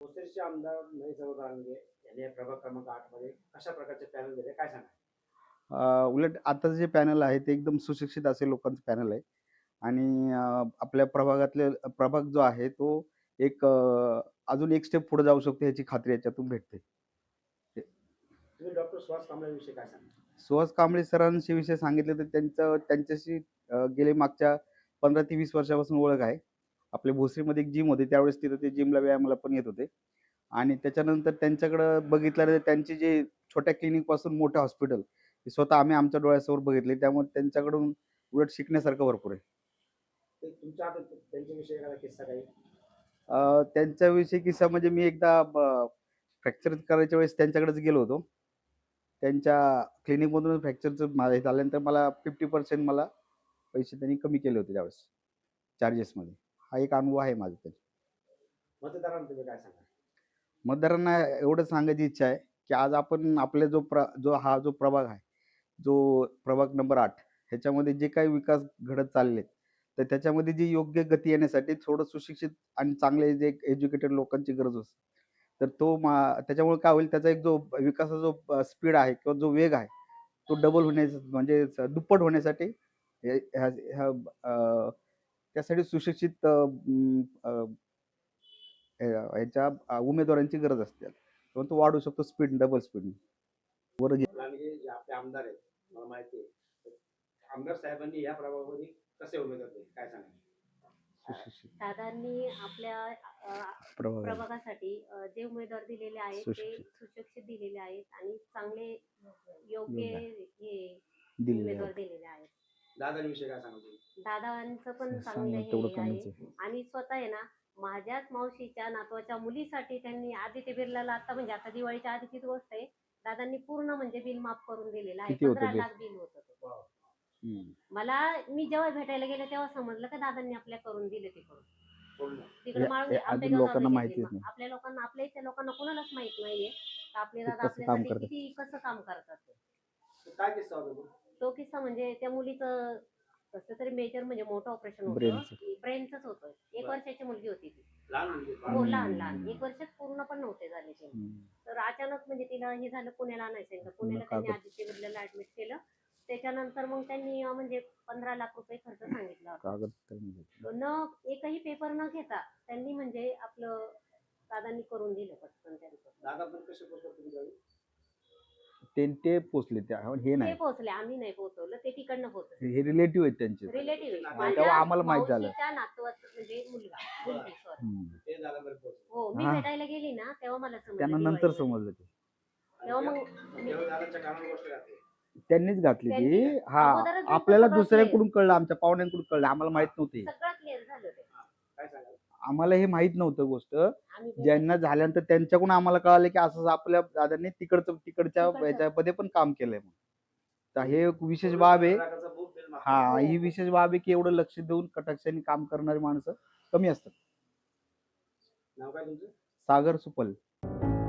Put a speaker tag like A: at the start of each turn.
A: भोसरीचे आमदार महेश रानगे यांनी प्रभाग क्रमांक 8 मध्ये अशा प्रकारचे पॅनल दिले, काय सांगा?
B: उलट आता जे पॅनल आहे ते एकदम सुशिक्षित असे लोकांचं पॅनल आहे आणि आपल्या प्रभागातले प्रभाग जो आहे तो एक अजून एक स्टेप पुढे जाऊ शकतो याची खात्री याच्यातून भेटते.
A: तुम्ही डॉक्टर सुहास कांबळेविषयी काय सांगा?
B: सुहास कांबळे सरांशी विषय सांगितले तर त्यांच्याशी गेले मागच्या 15 ते 20 वर्षापासून ओळख आहे. आपल्या भोसरीमध्ये एक जिम होती, त्यावेळेस तिथं ते जिमला व्यायामाला पण येत होते आणि त्याच्यानंतर त्यांच्याकडं बघितलं तर त्यांची जे छोट्या क्लिनिकपासून मोठं हॉस्पिटल हे स्वतः आम्ही आमच्या डोळ्यासमोर बघितले. त्यामुळे त्यांच्याकडून उलट शिकण्यासारखं भरपूर आहे.
A: तुमच्या हातात त्यांच्याविषयी एखादा किस्सा काही?
B: त्यांच्याविषयी किस्सा म्हणजे मी एकदा फ्रॅक्चर करायच्या वेळेस त्यांच्याकडेच गेलो होतो. त्यांच्या क्लिनिकमधून फ्रॅक्चरचं हे झाल्यानंतर मला 50% मला पैसे त्यांनी कमी केले होते त्यावेळेस चार्जेसमध्ये. हा एक अनुभव आहे माझा त्याचा.
A: मतदारांना तुम्ही काय सांगा?
B: मतदारांना एवढं सांगायची इच्छा आहे की आज आपण आपले जो प्रभाग आहे, जो प्रभाग नंबर 8 ह्याच्यामध्ये जे काही विकास घडत चालले तर त्याच्यामध्ये जी योग्य गती येण्यासाठी थोडं सुशिक्षित आणि चांगले जे एज्युकेटेड लोकांची गरज असते. तर त्याच्यामुळे काय होईल, त्याचा एक जो विकासाचा जो स्पीड आहे किंवा जो वेग आहे तो डबल होण्याचा म्हणजे दुप्पट होण्यासाठी त्यासाठी सुशिक्षित उमेदवारांची गरज असते. तेव्हा तो वाढू शकतो स्पीड, डबल स्पीड वर.
A: रानगे जे आपले आमदार आहेत, मला माहिती आहे, आमदार साहेबांनी या प्रभागामध्ये कसे उमेदवार दिले, काय सांगा?
C: दादांनी आपल्या प्रभागासाठी जे उमेदवार दिलेले आहेत ते सुशिक्षित दिलेले आहेत आणि चांगले योग्य हे उमेदवार दिलेले आहेत.
A: दादांविषयी काय सांगा?
C: दादांचं पण चांगलं हे आहे आणि स्वतः आहे ना, माझ्याच मावशीच्या नातवाच्या मुलीसाठी त्यांनी आदित्य बिर्लाला आता म्हणजे आता दिवाळीच्या आधीचीच गोष्ट आहे, दादांनी पूर्ण म्हणजे बिल माफ करून दिलेलं आहे. 15 लाख बिल होतं ते. मला मी जेव्हा भेटायला गेले तेव्हा समजलं का दादांनी आपल्या करून दिले ते करून. तिकडे
B: लोकांना माहितीच नाही.
C: आपल्या लोकांना, आपल्या इथल्या लोकांना कोणालाच माहित नाहीये का आपले दादा आपल्यासाठी किती कसं काम करतात ते.
A: काय किस्सा होता
C: तो किस्सा म्हणजे त्या मुलीचं कसं तरी मेजर म्हणजे मोठं ऑपरेशन होतं, ब्रेनचंच होतं. 1 वर्षाची मुलगी होती ती. हो, लहान 1 वर्षात पूर्ण पण नव्हते झाले ते. तर अचानक म्हणजे तिला हे झालं, पुण्याला आणायचं. पुण्याला त्यांनी आदित्य बिर्लाला ऍडमिट केलं. त्याच्यानंतर मग त्यांनी म्हणजे 15 लाख रुपये खर्च सांगितला होता. न एकही पेपर न घेता त्यांनी म्हणजे आपलं दादांनी करून दिलं पटकन त्यांचं.
A: दादा पण कसे पोहोचले?
B: ते पोचले, हे नाही
C: पोहोचले, आम्ही नाही पोहोचवलं, ते तिकडनं पोहोचले.
B: हे रिलेटिव्ह आहेत त्यांचे. तेव्हा आम्हाला माहित झालं.
C: नातवाचा म्हणजे मुलगी सॉरी. हो, मी
B: हा.
C: भेटायला गेली ना तेव्हा मला समजलं.
B: त्यांना नंतर समजलं ते.
C: तेव्हा मग
B: त्यांनीच घातली ती. हा, आपल्याला दुसऱ्याकडून कळलं, आमच्या पाहुण्यांकडून कळलं, आम्हाला माहित नव्हते.
C: सगळं क्लिअर झालं ते.
B: आम्हाला हे माहित नव्हतं गोष्ट. ज्यांना झाल्यानंतर त्यांच्याकडून आम्हाला कळालं की असं आपल्या दादांनी तिकडच्या ह्याच्यामध्ये पण काम केलंय. तर हे विशेष बाब आहे. हा, ही विशेष बाब आहे की एवढं लक्ष देऊन कटाक्षाने काम करणारी माणसं कमी असतात.
A: नाव काय तुमचं?
B: सागर सुपल.